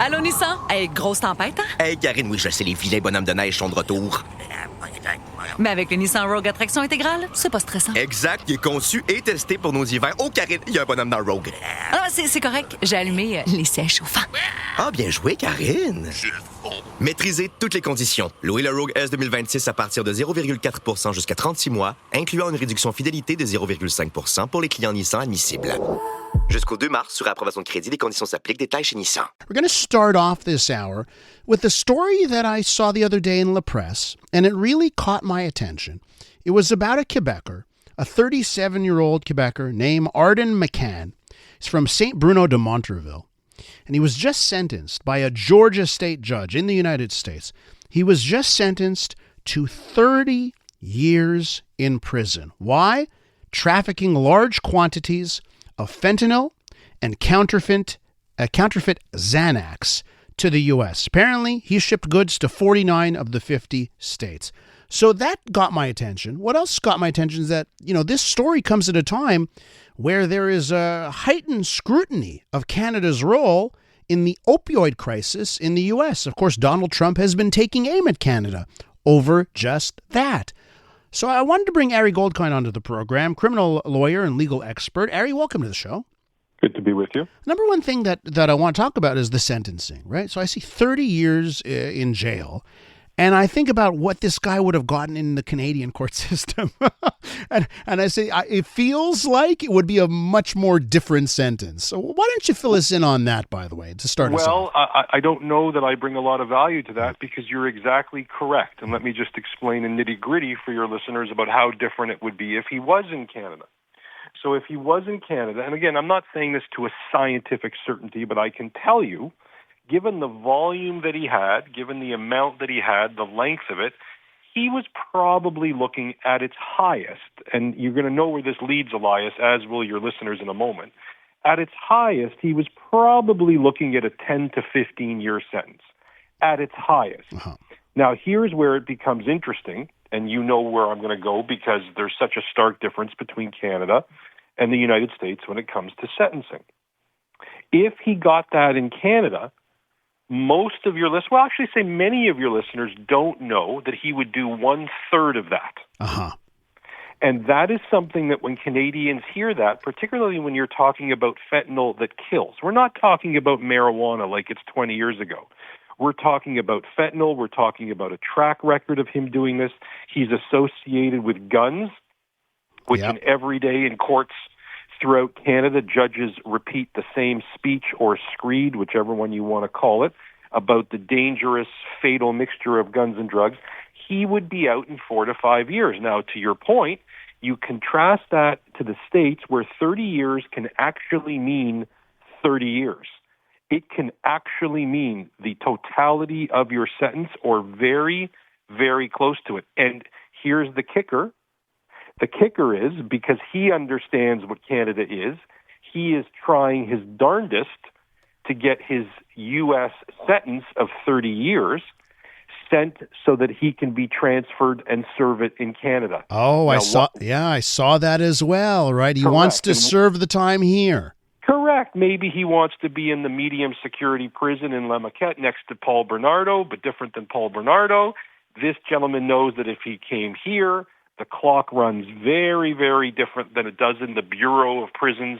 Allô, Nissan? Hey, grosse tempête, hein? Hey, Karine, oui, je sais, les vilains bonhommes de neige sont de retour. Mais avec le Nissan Rogue à traction intégrale, c'est pas stressant. Exact, il est conçu et testé pour nos hivers. Oh, Karine, il y a un bonhomme dans le Rogue. Ah, c'est correct. J'ai allumé les sièges chauffants. Ah, bien joué, Karine. Maîtrisez toutes les conditions. Louez le Rogue S 2026 à partir de 0,4% jusqu'à 36 mois, incluant une réduction fidélité de 0,5% pour les clients Nissan admissibles. Jusqu'au 2 mars, sur approbation de crédit, les conditions s'appliquent. Détails chez Nissan. We're going to start off this hour with a story that I saw the other day in La Presse, and it really caught my attention. It was about a Quebecer, a 37-year-old Quebecer named Arden McCann. He's from St. Bruno de Montreville, and he was just sentenced by a Georgia state judge in the United States. He was just sentenced to 30 years in prison. Why? Trafficking large quantities of fentanyl and counterfeit Xanax to the U.S. Apparently, he shipped goods to 49 of the 50 states. So that got my attention. What else got my attention is that, this story comes at a time where there is a heightened scrutiny of Canada's role in the opioid crisis in the U.S. Of course, Donald Trump has been taking aim at Canada over just that. So I wanted to bring Ari Goldkind onto the program, criminal lawyer and legal expert. Ari, welcome to the show. Good to be with you. Number one thing that I want to talk about is the sentencing, right? So I see 30 years in jail, and I think about what this guy would have gotten in the Canadian court system. and I say, it feels like it would be a much more different sentence. So why don't you fill us in on that, by the way, to start us off? Well, I don't know that I bring a lot of value to that because you're exactly correct. And let me just explain in nitty-gritty for your listeners about how different it would be if he was in Canada. So if he was in Canada, and again, I'm not saying this to a scientific certainty, but I can tell you, given the volume that he had, given the amount that he had, the length of it, he was probably looking at its highest, and you're going to know where this leads, Elias, as will your listeners in a moment. At its highest, he was probably looking at a 10 to 15-year sentence. At its highest. Uh-huh. Now, here's where it becomes interesting, and you know where I'm going to go because there's such a stark difference between Canada and the United States when it comes to sentencing. If he got that in Canada, most of your listeners, well, actually say many of your listeners don't know that he would do 1/3 of that. Uh-huh. And that is something that when Canadians hear that, particularly when you're talking about fentanyl that kills, we're not talking about marijuana like it's 20 years ago. We're talking about fentanyl. We're talking about a track record of him doing this. He's associated with guns, which in every day in courts throughout Canada, judges repeat the same speech or screed, whichever one you want to call it, about the dangerous, fatal mixture of guns and drugs. He would be out in 4 to 5 years. Now, to your point, you contrast that to the States where 30 years can actually mean 30 years. It can actually mean the totality of your sentence or very, very close to it. And here's the kicker. The kicker is, because he understands what Canada is, he is trying his darndest to get his U.S. sentence of 30 years sent so that he can be transferred and serve it in Canada. Oh, now, I saw that as well, right? He wants to serve the time here. Correct. Maybe he wants to be in the medium security prison in La Maquette next to Paul Bernardo, but different than Paul Bernardo. This gentleman knows that if he came here, the clock runs very, very different than it does in the Bureau of Prisons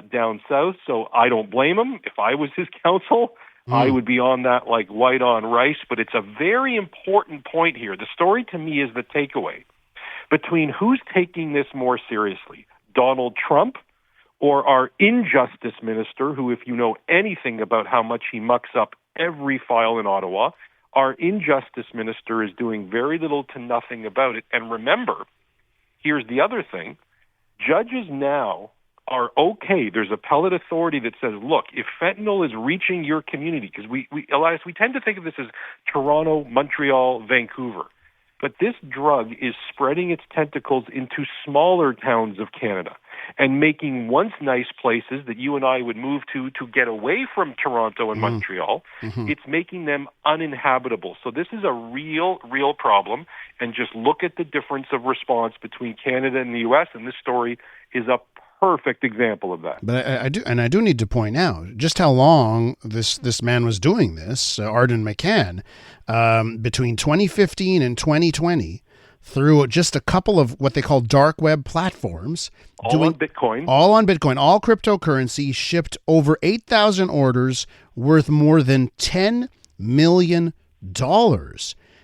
down south. So I don't blame him. If I was his counsel, I would be on that like white on rice. But it's a very important point here. The story to me is the takeaway between who's taking this more seriously, Donald Trump or our injustice minister, who, if you know anything about how much he mucks up every file in Ottawa, our injustice minister is doing very little to nothing about it. And remember, here's the other thing. Judges now are okay. There's appellate authority that says, look, if fentanyl is reaching your community, because Elias, we tend to think of this as Toronto, Montreal, Vancouver. But this drug is spreading its tentacles into smaller towns of Canada and making once nice places that you and I would move to get away from Toronto and Montreal. Mm-hmm. It's making them uninhabitable. So this is a real, real problem. And just look at the difference of response between Canada and the U.S. And this story is a perfect example of that. But I do need to point out just how long this man was doing this, Arden McCann, between 2015 and 2020, through just a couple of what they call dark web platforms. All on Bitcoin. All on Bitcoin, all cryptocurrency, shipped over 8,000 orders worth more than $10 million.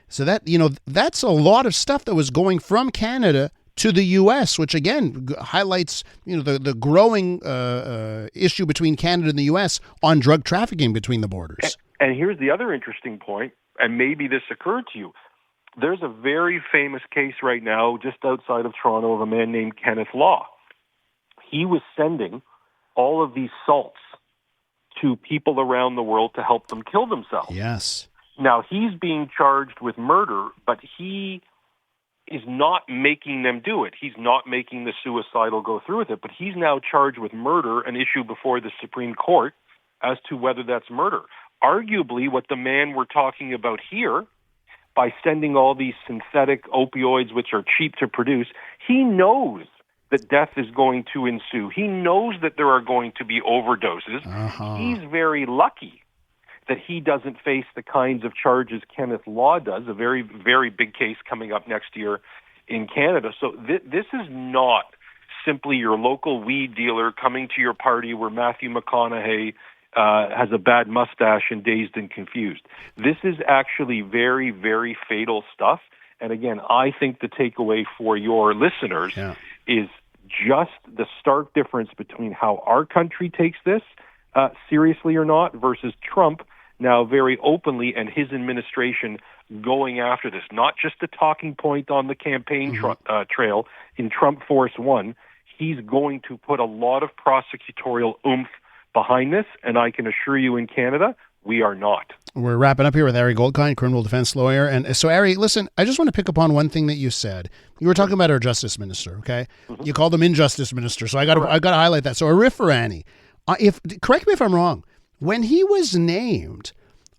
So that's a lot of stuff that was going from Canada to the U.S., which again highlights the growing issue between Canada and the U.S. on drug trafficking between the borders. And here's the other interesting point, and maybe this occurred to you. There's a very famous case right now just outside of Toronto of a man named Kenneth Law. He was sending all of these salts to people around the world to help them kill themselves. Yes. Now, he's being charged with murder, but he is not making them do it. He's not making the suicidal go through with it, but he's now charged with murder, an issue before the Supreme Court as to whether that's murder. Arguably, what the man we're talking about here, by sending all these synthetic opioids, which are cheap to produce, he knows that death is going to ensue. He knows that there are going to be overdoses. He's very lucky that he doesn't face the kinds of charges Kenneth Law does, a very, very big case coming up next year in Canada. So this is not simply your local weed dealer coming to your party where Matthew McConaughey has a bad mustache and Dazed and Confused. This is actually very, very fatal stuff. And again, I think the takeaway for your listeners is just the stark difference between how our country takes this seriously or not versus Trump now very openly and his administration going after this. Not just a talking point on the campaign trail in Trump Force One. He's going to put a lot of prosecutorial oomph behind this, and I can assure you in Canada, we are not. We're wrapping up here with Ari Goldkind, criminal defense lawyer. And so, Ari, listen, I just want to pick up on one thing that you said. You were talking about our justice minister, okay? You called him injustice minister, so I got to highlight that. So a riff for Annie. Correct me if I'm wrong. When he was named,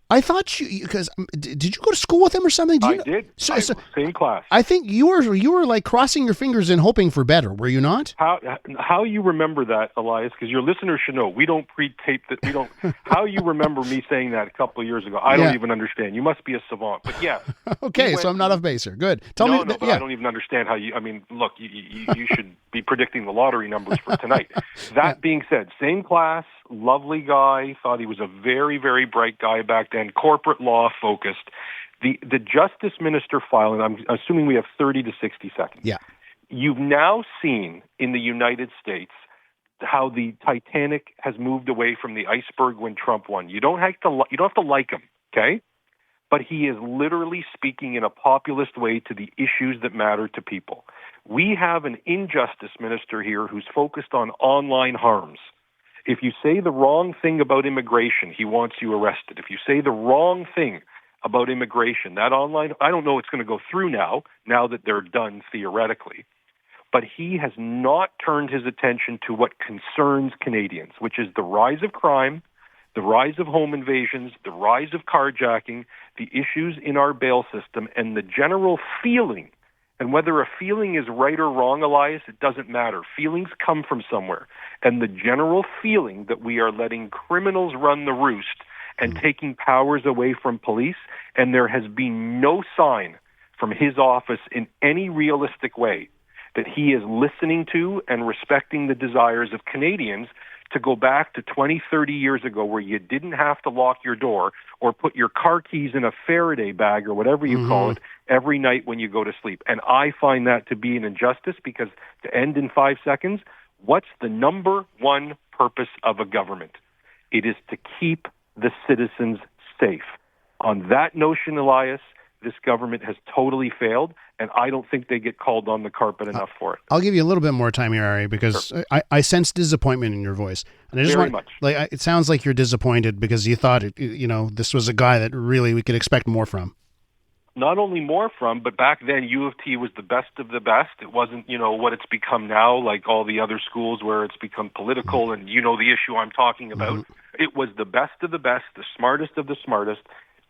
I thought because did you go to school with him or something? I did. Same class. I think you were like crossing your fingers and hoping for better. Were you not? How you remember that, Elias? Because your listeners should know we don't pre-tape that. We don't. How you remember me saying that a couple of years ago? I don't even understand. You must be a savant. But yeah. Okay, so I'm not off base here. Good. Tell me. But I don't even understand how you. I mean, look, you should be predicting the lottery numbers for tonight. That being said, same class, lovely guy. Thought he was a very, very bright guy back then. Corporate law focused. The justice minister file, and I'm assuming we have 30 to 60 seconds. Yeah. You've now seen in the United States how the Titanic has moved away from the iceberg when Trump won. You don't have to like him, okay? But he is literally speaking in a populist way to the issues that matter to people. We have an injustice minister here who's focused on online harms. If you say the wrong thing about immigration, he wants you arrested. If you say the wrong thing about immigration, that online, I don't know it's going to go through now that they're done theoretically. But he has not turned his attention to what concerns Canadians, which is the rise of crime, the rise of home invasions, the rise of carjacking, the issues in our bail system, and the general feeling. And whether a feeling is right or wrong, Elias, it doesn't matter. Feelings come from somewhere. And the general feeling that we are letting criminals run the roost and taking powers away from police, and there has been no sign from his office in any realistic way that he is listening to and respecting the desires of Canadians to go back to 20, 30 years ago where you didn't have to lock your door or put your car keys in a Faraday bag or whatever you call it every night when you go to sleep. And I find that to be an injustice because, to end in 5 seconds, what's the number one purpose of a government? It is to keep the citizens safe. On that notion, Elias, this government has totally failed, and I don't think they get called on the carpet enough for it. I'll give you a little bit more time here, Ari, because I sense disappointment in your voice, and I just Very much. It sounds like you're disappointed because you thought this was a guy that really we could expect more from. Not only more from, but back then U of T was the best of the best. It wasn't, what it's become now, like all the other schools where it's become political, and the issue I'm talking about. It was the best of the best, the smartest of the smartest.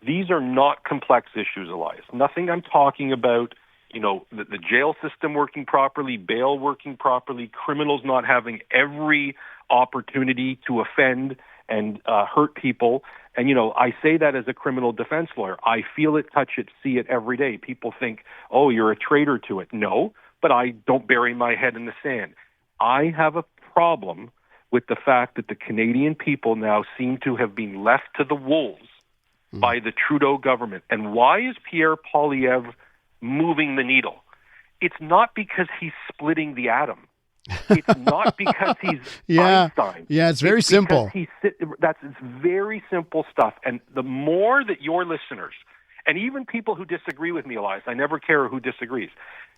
These are not complex issues, Elias. Nothing I'm talking about the jail system working properly, bail working properly, criminals not having every opportunity to offend and hurt people. And, I say that as a criminal defense lawyer. I feel it, touch it, see it every day. People think, oh, you're a traitor to it. No, but I don't bury my head in the sand. I have a problem with the fact that the Canadian people now seem to have been left to the wolves by the Trudeau government. And why is Pierre Poilievre moving the needle? It's not because he's splitting the atom. It's not because he's Einstein. Yeah, it's very simple. It's very simple stuff. And the more that your listeners, and even people who disagree with me, Elias, I never care who disagrees,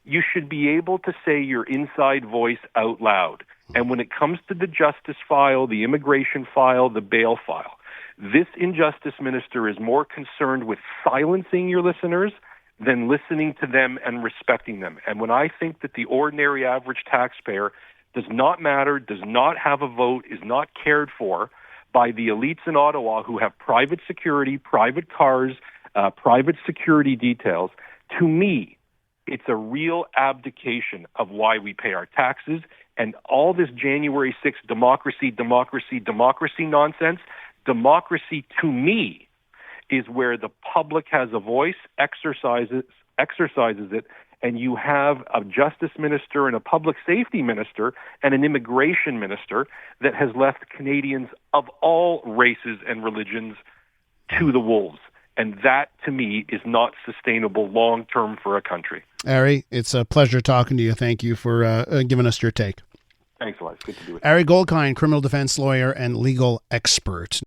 you should be able to say your inside voice out loud. And when it comes to the justice file, the immigration file, the bail file, this injustice minister is more concerned with silencing your listeners than listening to them and respecting them. And when I think that the ordinary average taxpayer does not matter, does not have a vote, is not cared for by the elites in Ottawa who have private security, private cars, private security details, to me, it's a real abdication of why we pay our taxes. And all this January 6th democracy nonsense, democracy to me is where the public has a voice, exercises it, and you have a justice minister and a public safety minister and an immigration minister that has left Canadians of all races and religions to the wolves. And that, to me, is not sustainable long-term for a country. Ari, it's a pleasure talking to you. Thank you for giving us your take. Thanks, Elias. Good to be with you. Ari Goldkind, criminal defense lawyer and legal expert.